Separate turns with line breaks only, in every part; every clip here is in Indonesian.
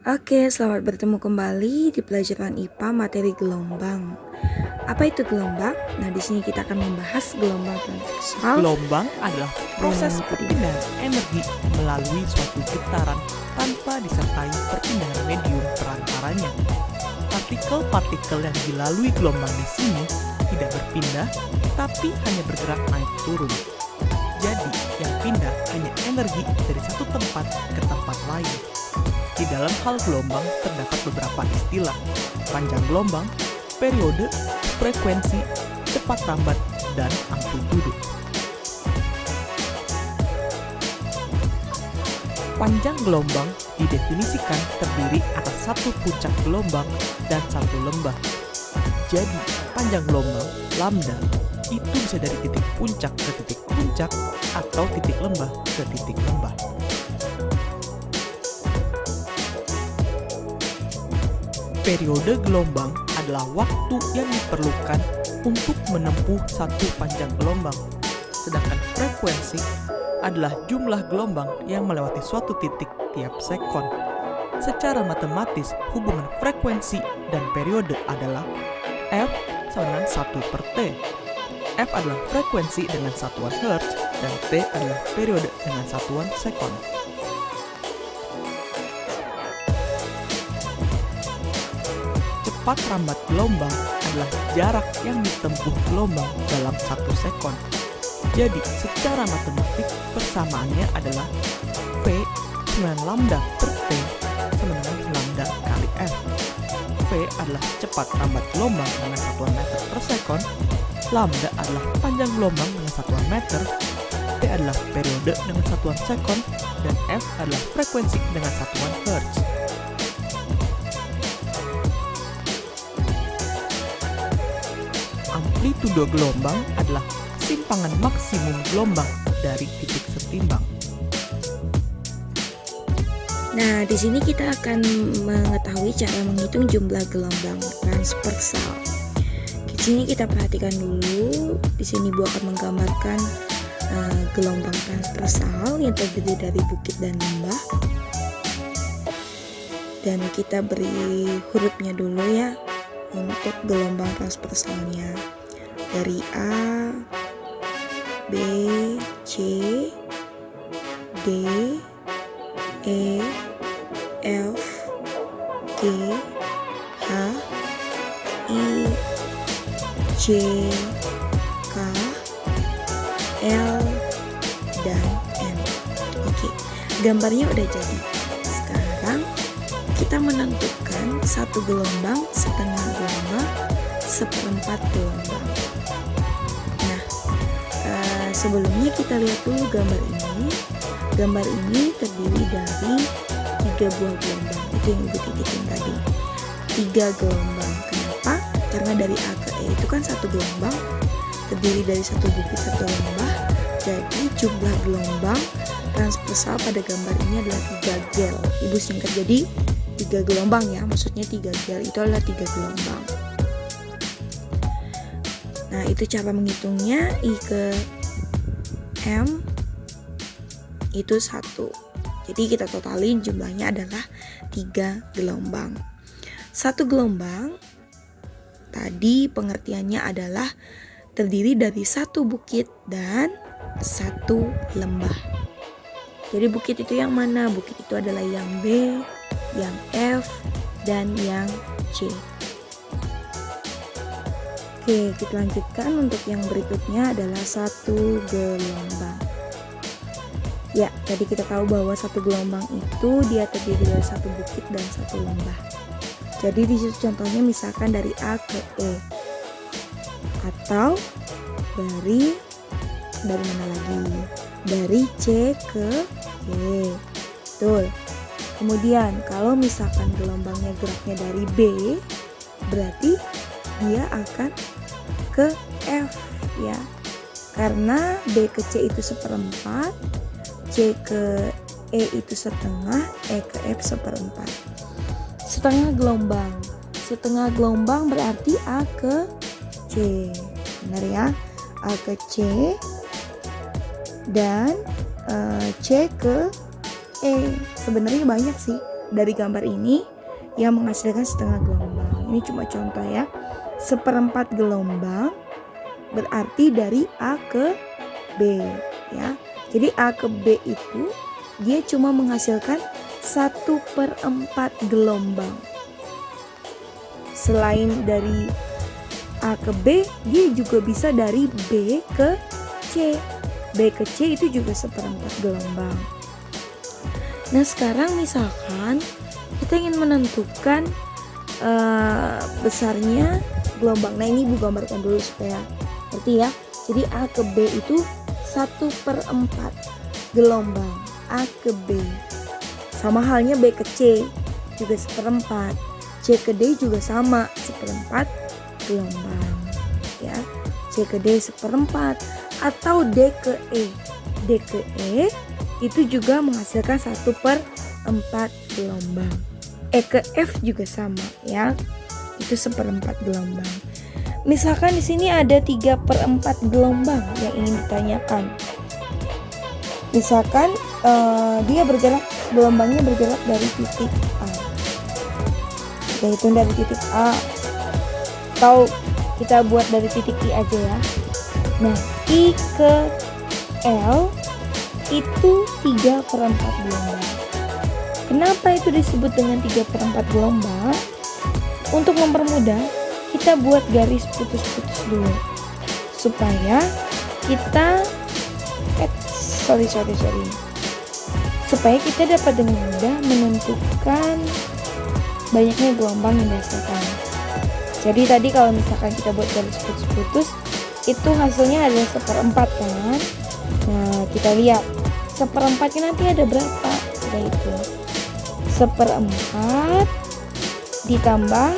Oke, selamat bertemu kembali di pelajaran IPA materi gelombang. Apa itu gelombang? Nah, di sini kita akan membahas gelombang transversal.
Gelombang adalah proses perpindahan energi melalui suatu getaran tanpa disertai perpindahan medium perantaranya. Partikel-partikel yang dilalui gelombang di sini tidak berpindah, tapi hanya bergerak naik turun. Jadi, yang pindah hanya energi dari satu tempat ke tempat lain. Di dalam hal gelombang terdapat beberapa istilah: panjang gelombang, periode, frekuensi, cepat lambat, dan amplitudo. Panjang gelombang didefinisikan terdiri atas satu puncak gelombang dan satu lembah. Jadi, panjang gelombang, lambda, itu bisa dari titik puncak ke titik puncak atau titik lembah ke titik lembah. Periode gelombang adalah waktu yang diperlukan untuk menempuh satu panjang gelombang, sedangkan frekuensi adalah jumlah gelombang yang melewati suatu titik tiap sekon. Secara matematis, hubungan frekuensi dan periode adalah F sama dengan 1 per T. F adalah frekuensi dengan satuan Hertz dan T adalah periode dengan satuan sekon. Cepat lambat gelombang adalah jarak yang ditempuh gelombang dalam 1 sekon. Jadi, secara matematik persamaannya adalah V dengan lambda per T sama dengan lambda kali F. V adalah cepat lambat gelombang dengan satuan meter per sekon, lambda adalah panjang gelombang dengan satuan meter, T adalah periode dengan satuan sekon, dan F adalah frekuensi dengan satuan Hertz. Amplitudo gelombang adalah simpangan maksimum gelombang dari titik setimbang.
Nah, di sini kita akan mengetahui cara menghitung jumlah gelombang transversal. Di sini kita perhatikan dulu. Di sini Bu akan menggambarkan gelombang transversal yang terdiri dari bukit dan lembah. Dan kita beri hurufnya dulu ya untuk gelombang transversalnya. Dari A, B, C, D, E, F, G, H, I, J, K, L, dan M. Oke, gambarnya udah jadi. Sekarang kita menentukan satu gelombang, setengah gelombang, seperempat gelombang. Nah, sebelumnya kita lihat dulu gambar ini. Gambar ini terdiri dari 3 buah gelombang. Itu yang Ibu titipin tadi. 3 gelombang. Kenapa? Karena dari A ke E itu kan satu gelombang, terdiri dari satu bukit, satu lembah. Jadi jumlah gelombang transversal pada gambar ini adalah 3 gel. Ibu singkat jadi 3 gelombang ya, maksudnya 3 gel itu adalah 3 gelombang. Nah, itu cara menghitungnya. I ke M itu 1. Jadi kita totalin jumlahnya adalah 3 gelombang. Satu gelombang tadi pengertiannya adalah terdiri dari satu bukit dan satu lembah. Jadi bukit itu yang mana? Bukit itu adalah yang B, yang F, dan yang C. Oke, kita lanjutkan untuk yang berikutnya adalah satu gelombang. Ya, tadi kita tahu bahwa satu gelombang itu dia terdiri dari satu bukit dan satu lembah. Jadi di situ contohnya misalkan dari A ke E, atau dari mana lagi? Dari C ke G. Betul. Kemudian kalau misalkan gelombangnya geraknya dari B, berarti dia akan ke F ya. Karena B ke C itu seperempat, C ke E itu setengah, E ke F seperempat. Setengah gelombang berarti A ke C. Benar ya? A ke C dan C ke E. Sebenarnya banyak sih, dari gambar ini yang menghasilkan setengah gelombang. Ini cuma contoh ya. 1/4 gelombang berarti dari A ke B ya. Jadi A ke B itu dia cuma menghasilkan 1/4 gelombang. Selain dari A ke B, dia juga bisa dari B ke C. B ke C itu juga 1/4 gelombang. Nah sekarang misalkan kita ingin menentukan besarnya gelombang. Nah ini Ibu gambarkan dulu supaya ngerti ya. Jadi A ke B itu 1/4 gelombang A ke B. Sama halnya B ke C juga 1/4. C ke D juga sama 1/4 gelombang ya. C ke D 1/4 atau D ke E. D ke E itu juga menghasilkan 1/4 gelombang. E ke F juga sama ya. Itu 1/4 gelombang. Misalkan di sini ada 3/4 gelombang yang ingin ditanyakan. Misalkan dia gelombangnya bergerak dari titik A. Kita hitung dari titik A atau kita buat dari titik I aja ya. Nah, I ke L itu 3/4 gelombang. Kenapa itu disebut dengan 3/4 gelombang? Untuk mempermudah, kita buat garis putus-putus dulu supaya kita supaya kita dapat dengan mudah menentukan banyaknya gelombang yang dihasilkan. Jadi tadi kalau misalkan kita buat garis putus-putus itu hasilnya adalah 1/4 kan. Nah kita lihat 1/4-nya nanti ada berapa, yaitu 1/4 ditambah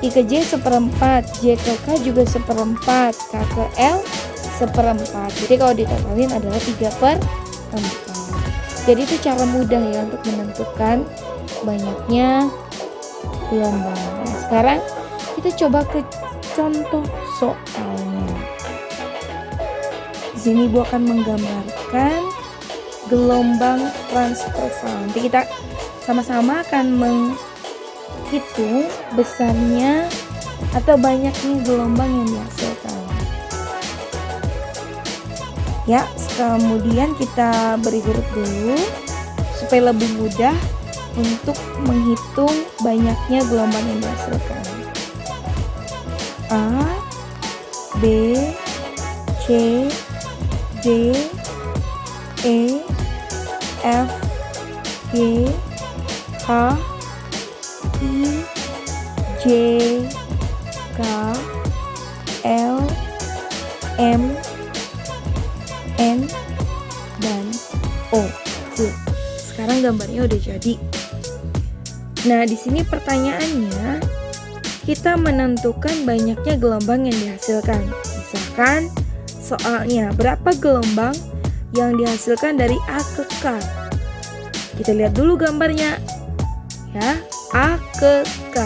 I ke J 1/4, J ke K juga 1/4, K ke L 1/4. Jadi kalau ditotalin adalah 3/4. Jadi itu cara mudah ya untuk menentukan banyaknya gelombang. Nah, sekarang kita coba ke contoh soalnya. Di sini Ibu akan menggambarkan gelombang transversal. Nanti kita sama-sama akan menghitung besarnya atau banyaknya gelombang yang dihasilkan. Ya, kemudian kita beri huruf dulu supaya lebih mudah untuk menghitung banyaknya gelombang yang dihasilkan. A, B, C, D, E, F, G, H, I, J, K, L, M, N, dan O. Sekarang gambarnya udah jadi. Nah, di sini pertanyaannya kita menentukan banyaknya gelombang yang dihasilkan. Misalkan soalnya berapa gelombang yang dihasilkan dari A ke K. Kita lihat dulu gambarnya. Ya, A ke K.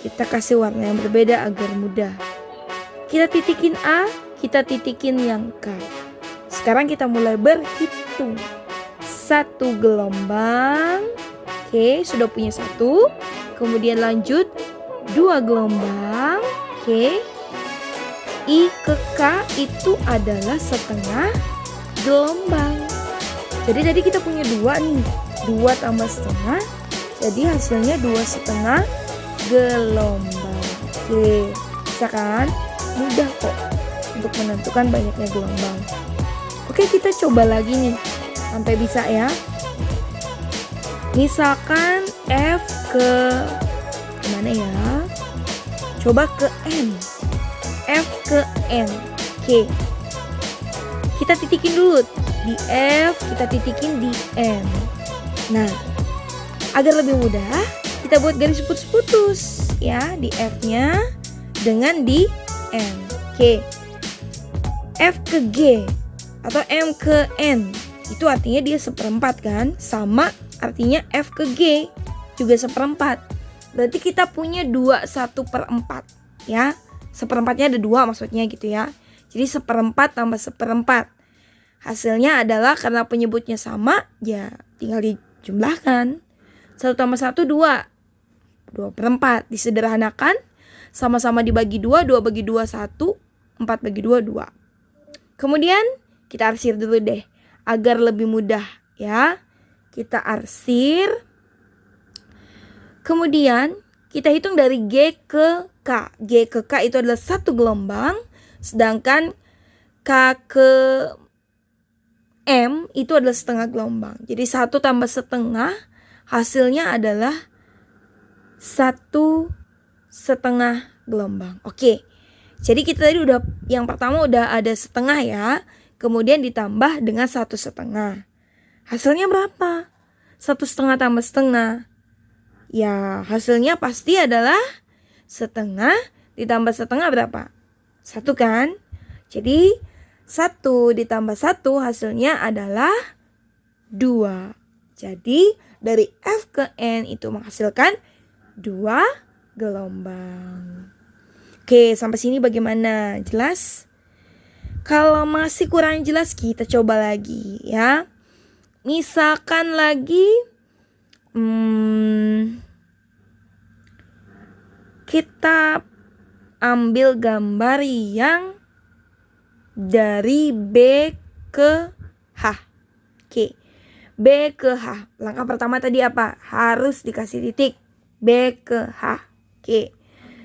Kita kasih warna yang berbeda agar mudah. Kita titikin A, kita titikin yang K. Sekarang kita mulai berhitung. 1 gelombang. Oke, sudah punya 1. Kemudian lanjut 2 gelombang. Oke. I ke K itu adalah setengah gelombang. Jadi tadi kita punya 2 nih. 2 tambah setengah. Jadi hasilnya 2,5 gelombang. Oke, bisa kan? Mudah kok untuk menentukan banyaknya gelombang. Oke, kita coba lagi nih sampai bisa ya. Misalkan F ke mana ya? Coba ke N. F ke N. Oke. Kita titikin dulu di F, kita titikin di N. Nah, agar lebih mudah, kita buat garis putus-putus ya di F-nya dengan di N. Oke. F ke G atau M ke N itu artinya dia 1/4 kan, sama artinya F ke G juga 1/4. Berarti kita punya 1/4 ya. 1/4-nya ada 2 maksudnya gitu ya. Jadi 1/4 tambah 1/4. Hasilnya adalah karena penyebutnya sama, ya tinggal dijumlahkan. 1 tambah 1 2. 2/4. Disederhanakan, sama-sama dibagi 2, 2 bagi 2 1, 4 bagi 2 2. Kemudian kita arsir dulu deh agar lebih mudah ya. Kita arsir. Kemudian kita hitung dari G ke K. G ke K itu adalah 1 gelombang, sedangkan K ke M itu adalah setengah gelombang. Jadi 1 tambah setengah hasilnya adalah 1 setengah gelombang. Oke. Jadi kita tadi udah, yang pertama udah ada setengah ya. Kemudian ditambah dengan 1 setengah. Hasilnya berapa? 1 setengah tambah setengah. Ya, hasilnya pasti adalah setengah ditambah setengah berapa? 1 kan? Jadi 1 ditambah 1 hasilnya adalah 2. Jadi dari F ke N itu menghasilkan 2 gelombang. Oke, sampai sini bagaimana? Jelas? Kalau masih kurang jelas kita coba lagi ya. Misalkan lagi kita ambil gambar yang dari B ke H. Oke. B ke H. Langkah pertama tadi apa? Harus dikasih titik. B ke H. Oke.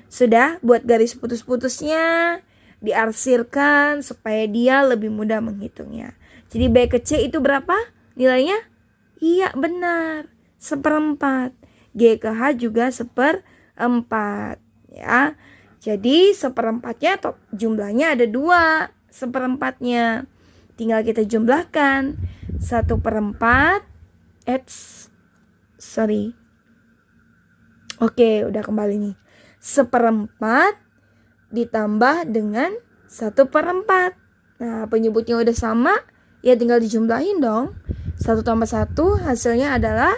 Sudah, buat garis putus-putusnya diarsirkan supaya dia lebih mudah menghitungnya. Jadi B ke C itu berapa nilainya? Iya, benar. 1/4. G ke H juga 1/4 ya. Jadi 1/4-nya jumlahnya ada 2 1/4-nya. Tinggal kita jumlahkan. 1/4 Oke, udah kembali nih. 1/4 ditambah dengan 1/4. Nah, penyebutnya udah sama, ya tinggal dijumlahin dong. 1 tambah 1 hasilnya adalah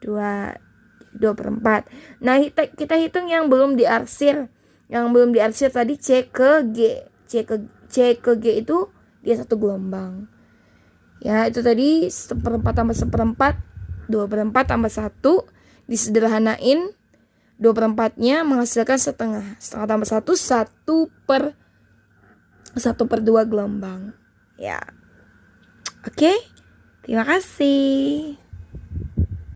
2/4. Nah, kita hitung yang belum diarsir. Yang belum diarsir tadi C ke G. C ke G itu dia 1 gelombang. Ya, itu tadi 1/4 tambah 1/4, 2/4 tambah 1. Disederhanain, 2/4-nya menghasilkan setengah. Setengah tambah 1, 1/2 gelombang. Ya. Oke, terima kasih.